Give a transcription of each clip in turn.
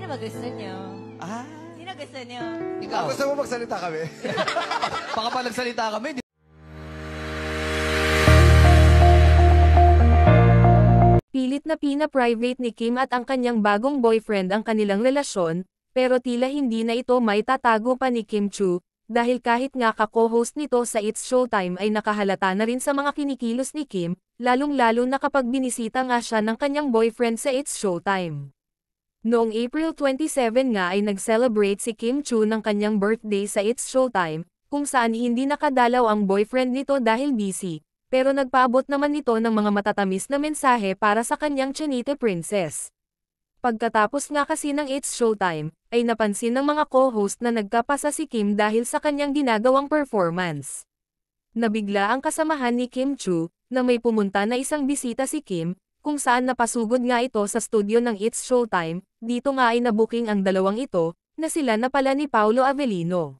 Sino ba gusto nyo? Ah, Sino gusto nyo? Ikaw. gusto mo magsalita kami? Baka pa nagsalita kami. Pilit na pina-private ni Kim at ang kanyang bagong boyfriend ang kanilang relasyon, pero tila hindi na ito may tatago pa ni Kim Chu, dahil kahit nga ka-co-host nito sa It's Showtime ay nakahalata na rin sa mga kinikilos ni Kim, lalong-lalo na kapag binisita nga siya ng kanyang boyfriend sa It's Showtime. Noong April 27 nga ay nag-celebrate si Kim Chu ng kanyang birthday sa It's Showtime, kung saan hindi nakadalaw ang boyfriend nito dahil busy. Pero nagpaabot naman ito ng mga matatamis na mensahe para sa kanyang Chinita princess. Pagkatapos nga kasi ng It's Showtime, ay napansin ng mga co-host na nagkapasa si Kim dahil sa kanyang ginagawang performance. Nabigla ang kasamahan ni Kim Chu, na may pumunta na isang bisita si Kim, kung saan napasugod nga ito sa studio ng It's Showtime, dito nga ay nabuking ang dalawang ito, na sila na pala ni Paolo Avellino.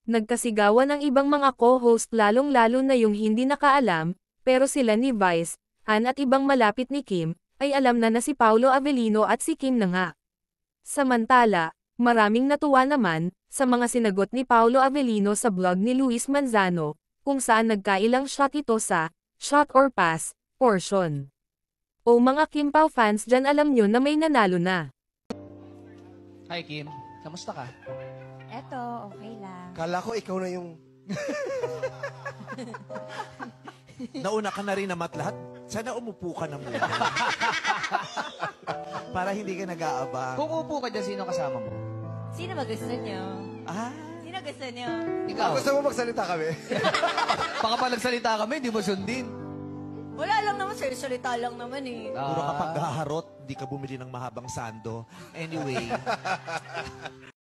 Nagkasigawan ang ibang mga co-host lalong-lalo na yung hindi nakaalam, pero sila ni Vice, Han at ibang malapit ni Kim, ay alam na si Paolo Avellino at si Kim na nga. Samantala, maraming natuwa naman, sa mga sinagot ni Paolo Avellino sa blog ni Luis Manzano, kung saan nagkailang shot ito sa shot or pass portion. O mga Kim Pao fans dyan, alam nyo na may nanalo na. Hi Kim, kamusta ka? Eto, okay lang. Kala ko ikaw na yung... Nauna ka na rin namat lahat. Sana umupo ka na muna. Para hindi ka nag-aabang. Kung upo ka dyan, sino kasama mo? Sino ba gusto nyo? Ah, Sino gusto nyo? Ikaw. Gusto mo magsalita kami? Baka pa nagsalita kami, di mo sundin. Wala lang naman, salita lang naman eh. puro ka paghaharot, di ka bumili ng mahabang sando. Anyway,